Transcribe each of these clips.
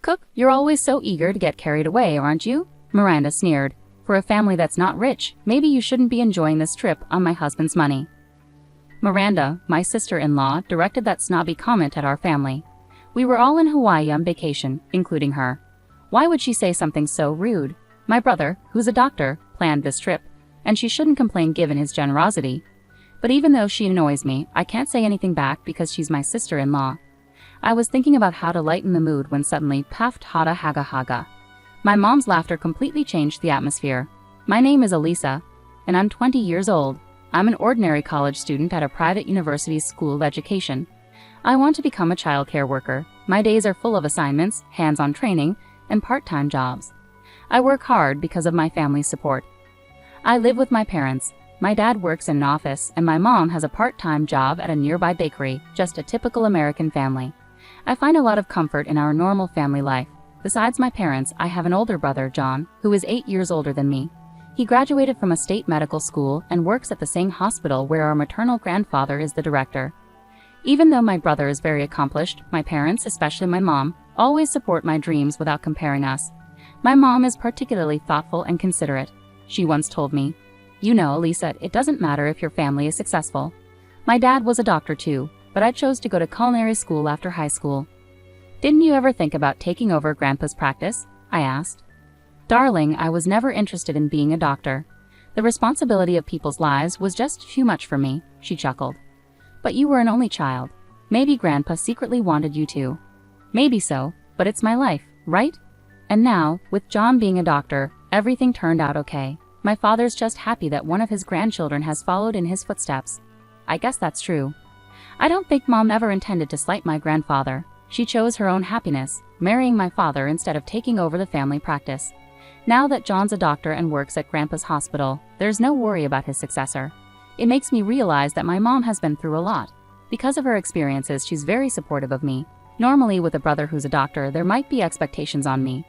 Cook, you're always so eager to get carried away, aren't you? Miranda sneered. For a family that's not rich, maybe you shouldn't be enjoying this trip on my husband's money. Miranda, my sister-in-law, directed that snobby comment at our family. We were all in Hawaii on vacation, including her. Why would she say something so rude? My brother, who's a doctor, planned this trip, and she shouldn't complain given his generosity. But even though she annoys me, I can't say anything back because she's my sister-in-law. I was thinking about how to lighten the mood when suddenly, paft hada haga haga. My mom's laughter completely changed the atmosphere. My name is Elisa, and I'm 20 years old. I'm an ordinary college student at a private university's school of education. I want to become a childcare worker. My days are full of assignments, hands-on training, and part-time jobs. I work hard because of my family's support. I live with my parents. My dad works in an office, and my mom has a part-time job at a nearby bakery, just a typical American family. I find a lot of comfort in our normal family life. Besides my parents, I have an older brother, John, who is 8 years older than me. He graduated from a state medical school and works at the same hospital where our maternal grandfather is the director. Even though my brother is very accomplished, my parents, especially my mom, always support my dreams without comparing us. My mom is particularly thoughtful and considerate. She once told me, "You know, Lisa, it doesn't matter if your family is successful." My dad was a doctor too, but I chose to go to culinary school after high school. "Didn't you ever think about taking over Grandpa's practice?" I asked. "Darling, I was never interested in being a doctor. The responsibility of people's lives was just too much for me," she chuckled. "But you were an only child. Maybe Grandpa secretly wanted you to." "Maybe so, but it's my life, right?" And now, with John being a doctor, everything turned out okay. My father's just happy that one of his grandchildren has followed in his footsteps. I guess that's true. I don't think Mom ever intended to slight my grandfather. She chose her own happiness, marrying my father instead of taking over the family practice. Now that John's a doctor and works at Grandpa's hospital, there's no worry about his successor. It makes me realize that my mom has been through a lot. Because of her experiences, she's very supportive of me. Normally, with a brother who's a doctor, there might be expectations on me.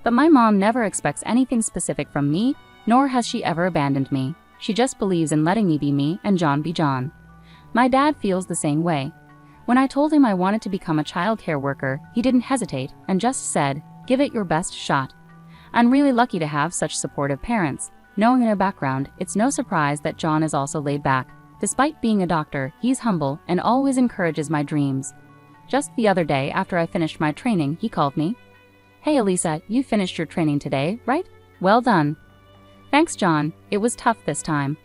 But my mom never expects anything specific from me, nor has she ever abandoned me. She just believes in letting me be me and John be John. My dad feels the same way. When I told him I wanted to become a childcare worker, he didn't hesitate and just said, "Give it your best shot." I'm really lucky to have such supportive parents. Knowing their background, it's no surprise that John is also laid back. Despite being a doctor, he's humble and always encourages my dreams. Just the other day, after I finished my training, he called me. "Hey Elisa, you finished your training today, right? Well done." "Thanks, John. It was tough this time.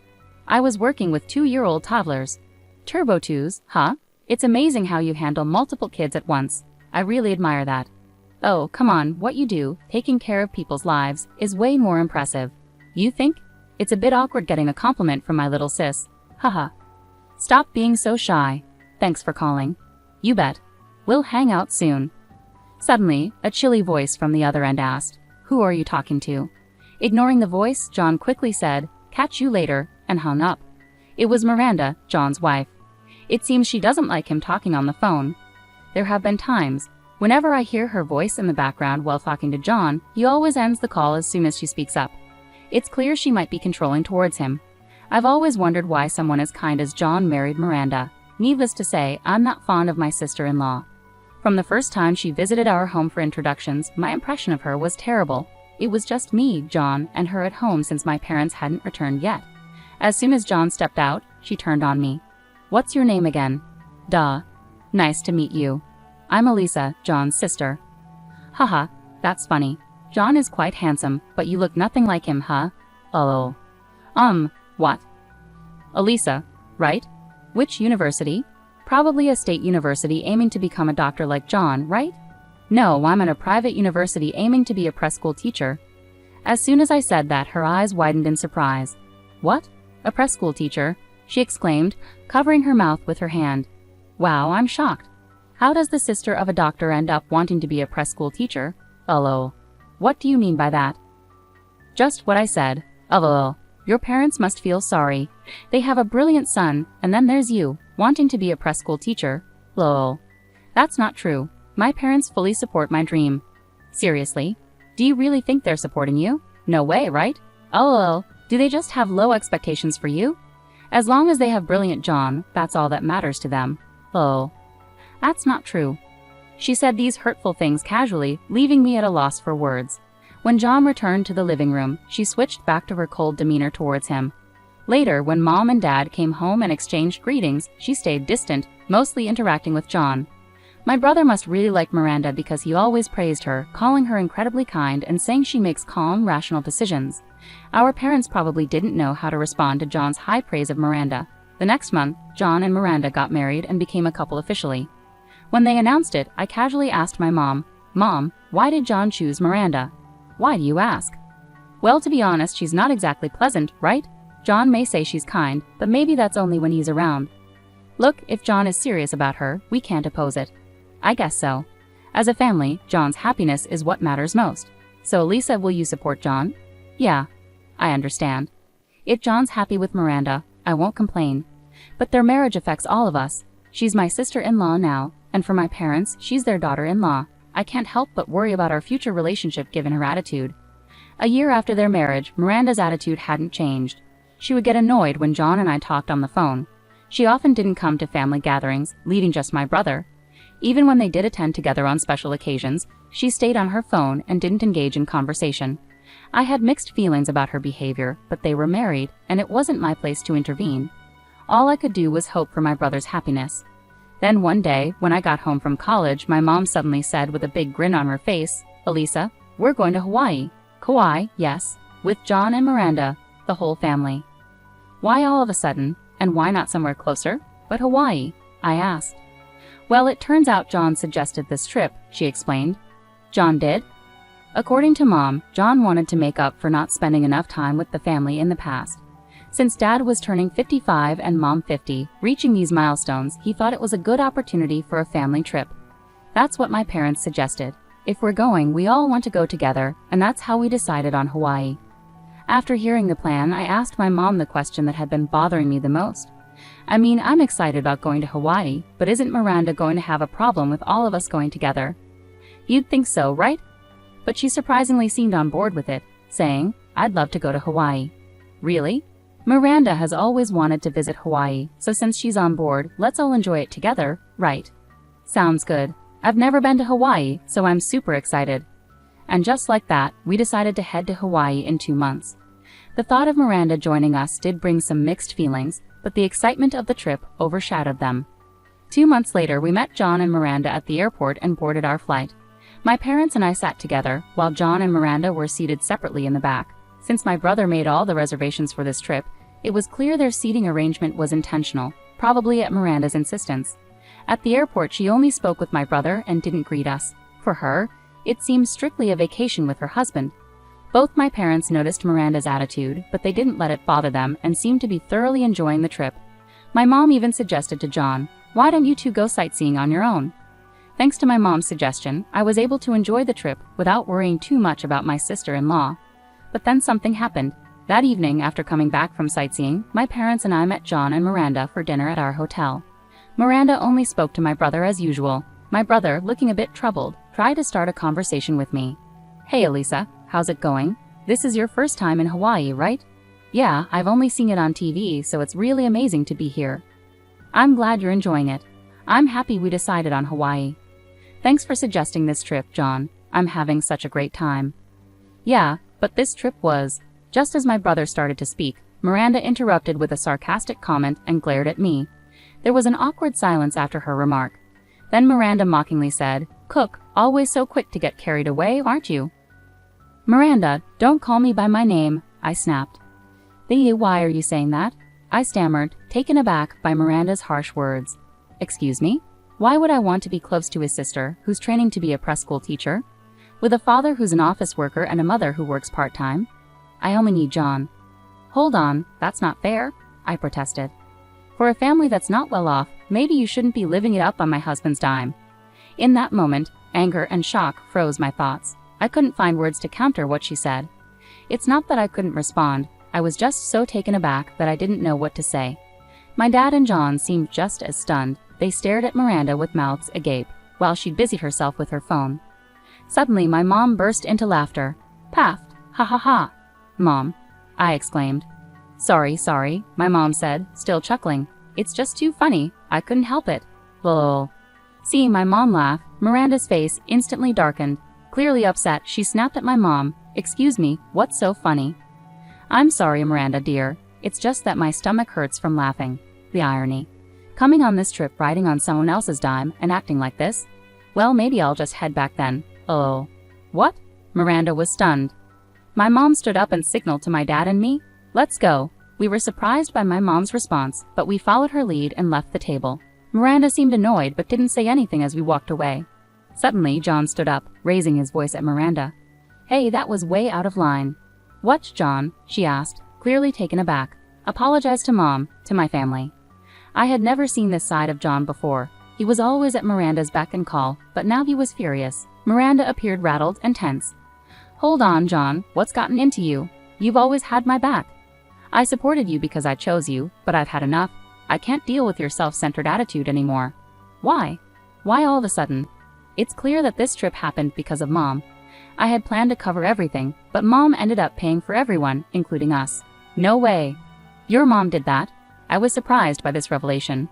I was working with 2-year-old toddlers." "Turbo twos, huh? It's amazing how you handle multiple kids at once. I really admire that." "Oh, come on, what you do, taking care of people's lives, is way more impressive." "You think? It's a bit awkward getting a compliment from my little sis. Haha." "Stop being so shy. Thanks for calling." "You bet. We'll hang out soon." Suddenly, a chilly voice from the other end asked, "Who are you talking to?" Ignoring the voice, John quickly said, "Catch you later," and hung up. It was Miranda, John's wife. It seems she doesn't like him talking on the phone. There have been times, whenever I hear her voice in the background while talking to John, he always ends the call as soon as she speaks up. It's clear she might be controlling towards him. I've always wondered why someone as kind as John married Miranda. Needless to say, I'm not fond of my sister-in-law. From the first time she visited our home for introductions, my impression of her was terrible. It was just me, John, and her at home since my parents hadn't returned yet. As soon as John stepped out, she turned on me. "What's your name again?" "Duh. Nice to meet you. I'm Elisa, John's sister." "Haha, that's funny. John is quite handsome, but you look nothing like him, huh?" "Oh. What?" "Elisa, right? Which university?" "Probably a state university aiming to become a doctor like John, right?" "No, I'm at a private university aiming to be a preschool teacher." As soon as I said that, her eyes widened in surprise. "What? A preschool teacher?" she exclaimed, covering her mouth with her hand. "Wow, I'm shocked. How does the sister of a doctor end up wanting to be a preschool teacher?" "Oh. What do you mean by that?" "Just what I said. Oh. Your parents must feel sorry. They have a brilliant son, and then there's you, wanting to be a preschool teacher. Lol. That's not true. My parents fully support my dream." "Seriously? Do you really think they're supporting you?" "No way, right?" "Oh, do they just have low expectations for you?" "As long as they have brilliant John, that's all that matters to them." "Oh. That's not true." She said these hurtful things casually, leaving me at a loss for words. When John returned to the living room, she switched back to her cold demeanor towards him. Later, when Mom and Dad came home and exchanged greetings, she stayed distant, mostly interacting with John. My brother must really like Miranda because he always praised her, calling her incredibly kind and saying she makes calm, rational decisions. Our parents probably didn't know how to respond to John's high praise of Miranda. The next month, John and Miranda got married and became a couple officially. When they announced it, I casually asked my mom, "Mom, why did John choose Miranda?" "Why do you ask?" "Well, to be honest, she's not exactly pleasant, right? John may say she's kind, but maybe that's only when he's around. Look, if John is serious about her, we can't oppose it." "I guess so. As a family, John's happiness is what matters most. So, Lisa, will you support John?" "Yeah, I understand. If John's happy with Miranda, I won't complain. But their marriage affects all of us. She's my sister-in-law now, and for my parents, she's their daughter-in-law. I can't help but worry about our future relationship given her attitude." A year after their marriage, Miranda's attitude hadn't changed. She would get annoyed when John and I talked on the phone. She often didn't come to family gatherings, leaving just my brother. Even when they did attend together on special occasions, she stayed on her phone and didn't engage in conversation. I had mixed feelings about her behavior, but they were married, and it wasn't my place to intervene. All I could do was hope for my brother's happiness. Then one day, when I got home from college, my mom suddenly said with a big grin on her face, "Elisa, we're going to Hawaii." "Kauai, yes, with John and Miranda, the whole family." "Why all of a sudden, and why not somewhere closer, but Hawaii?" I asked. "Well, it turns out John suggested this trip," she explained. "John did?" According to Mom, John wanted to make up for not spending enough time with the family in the past. Since Dad was turning 55 and Mom 50, reaching these milestones, he thought it was a good opportunity for a family trip. That's what my parents suggested. If we're going, we all want to go together, and that's how we decided on Hawaii. After hearing the plan, I asked my mom the question that had been bothering me the most. I mean, I'm excited about going to Hawaii, but isn't Miranda going to have a problem with all of us going together? "You'd think so, right?" But she surprisingly seemed on board with it, saying, "I'd love to go to Hawaii." "Really? Miranda has always wanted to visit Hawaii, so since she's on board, let's all enjoy it together, right?" "Sounds good. I've never been to Hawaii, so I'm super excited." And just like that, we decided to head to Hawaii in 2 months. The thought of Miranda joining us did bring some mixed feelings, but the excitement of the trip overshadowed them. 2 months later, we met John and Miranda at the airport and boarded our flight. My parents and I sat together, while John and Miranda were seated separately in the back. Since my brother made all the reservations for this trip, it was clear their seating arrangement was intentional, probably at Miranda's insistence. At the airport, she only spoke with my brother and didn't greet us. For her, it seemed strictly a vacation with her husband. Both my parents noticed Miranda's attitude, but they didn't let it bother them and seemed to be thoroughly enjoying the trip. My mom even suggested to John, "Why don't you two go sightseeing on your own?" Thanks to my mom's suggestion, I was able to enjoy the trip without worrying too much about my sister-in-law. But then something happened. That evening, after coming back from sightseeing, my parents and I met John and Miranda for dinner at our hotel. Miranda only spoke to my brother as usual. My brother, looking a bit troubled, tried to start a conversation with me. "Hey Elisa, how's it going? This is your first time in Hawaii, right?" "Yeah, I've only seen it on TV, so it's really amazing to be here." "I'm glad you're enjoying it. I'm happy we decided on Hawaii." "Thanks for suggesting this trip, John. I'm having such a great time." "Yeah, but this trip was..." Just as my brother started to speak, Miranda interrupted with a sarcastic comment and glared at me. There was an awkward silence after her remark. Then Miranda mockingly said, "Cook, always so quick to get carried away, aren't you?" "Miranda, don't call me by my name," I snapped. Why are you saying that?" I stammered, taken aback by Miranda's harsh words. "Excuse me? Why would I want to be close to his sister, who's training to be a preschool teacher? With a father who's an office worker and a mother who works part-time? I only need John." "Hold on, that's not fair," I protested. "For a family that's not well off, maybe you shouldn't be living it up on my husband's dime." In that moment, anger and shock froze my thoughts. I couldn't find words to counter what she said. It's not that I couldn't respond, I was just so taken aback that I didn't know what to say. My dad and John seemed just as stunned. They stared at Miranda with mouths agape, while she busied herself with her phone. Suddenly, my mom burst into laughter. "Paft, ha ha ha." "Mom," I exclaimed. Sorry, my mom said, still chuckling. "It's just too funny, I couldn't help it. Lol." Seeing my mom laugh, Miranda's face instantly darkened. Clearly upset, she snapped at my mom. "Excuse me, what's so funny?" "I'm sorry, Miranda dear. It's just that my stomach hurts from laughing." The irony. Coming on this trip riding on someone else's dime and acting like this? Well, maybe I'll just head back then. Oh. What? Miranda was stunned. My mom stood up and signaled to my dad and me. "Let's go." We were surprised by my mom's response, but we followed her lead and left the table. Miranda seemed annoyed but didn't say anything as we walked away. Suddenly, John stood up, raising his voice at Miranda. "Hey, that was way out of line." "What, John?" she asked, clearly taken aback. "Apologize to Mom, to my family." I had never seen this side of John before. He was always at Miranda's beck and call, but now he was furious. Miranda appeared rattled and tense. "Hold on, John, what's gotten into you? You've always had my back. I supported you because I chose you, but I've had enough. I can't deal with your self-centered attitude anymore." "Why? Why all of a sudden?" "It's clear that this trip happened because of Mom. I had planned to cover everything, but Mom ended up paying for everyone, including us." "No way. Your mom did that?" I was surprised by this revelation.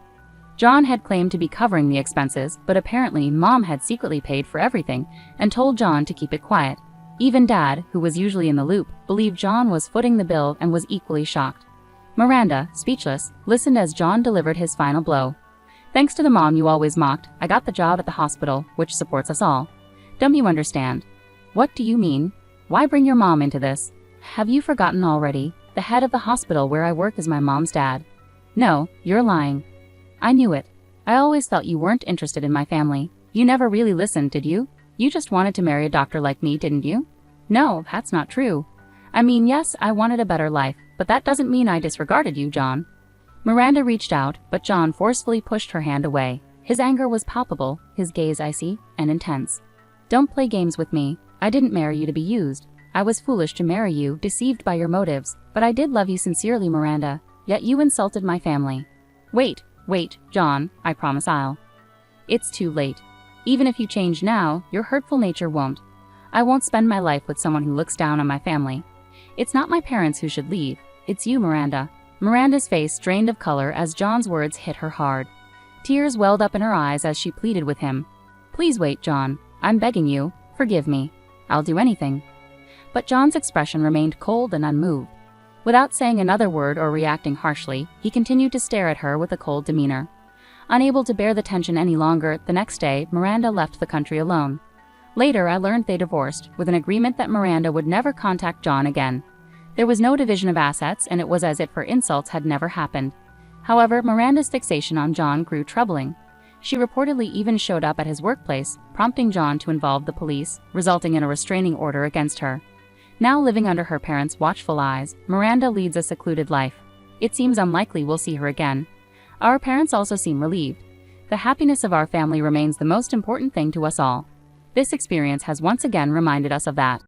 John had claimed to be covering the expenses, but apparently Mom had secretly paid for everything and told John to keep it quiet. Even Dad, who was usually in the loop, believed John was footing the bill and was equally shocked. Miranda, speechless, listened as John delivered his final blow. "Thanks to the mom you always mocked, I got the job at the hospital, which supports us all. Don't you understand?" "What do you mean? Why bring your mom into this? Have you forgotten already? The head of the hospital where I work is my mom's dad." "No, you're lying." "I knew it. I always thought you weren't interested in my family. You never really listened, did you? You just wanted to marry a doctor like me, didn't you?" "No, that's not true. I mean, yes, I wanted a better life, but that doesn't mean I disregarded you, John." Miranda reached out, but John forcefully pushed her hand away. His anger was palpable, his gaze icy and intense. "Don't play games with me. I didn't marry you to be used. I was foolish to marry you, deceived by your motives, but I did love you sincerely, Miranda. Yet you insulted my family." Wait, John, I promise I'll." "It's too late. Even if you change now, your hurtful nature won't. I won't spend my life with someone who looks down on my family. It's not my parents who should leave. It's you, Miranda." Miranda's face drained of color as John's words hit her hard. Tears welled up in her eyes as she pleaded with him. "Please wait, John. I'm begging you. Forgive me. I'll do anything." But John's expression remained cold and unmoved. Without saying another word or reacting harshly, he continued to stare at her with a cold demeanor. Unable to bear the tension any longer, the next day, Miranda left the country alone. Later, I learned they divorced, with an agreement that Miranda would never contact John again. There was no division of assets, and it was as if her insults had never happened. However, Miranda's fixation on John grew troubling. She reportedly even showed up at his workplace, prompting John to involve the police, resulting in a restraining order against her. Now living under her parents' watchful eyes, Miranda leads a secluded life. It seems unlikely we'll see her again. Our parents also seem relieved. The happiness of our family remains the most important thing to us all. This experience has once again reminded us of that.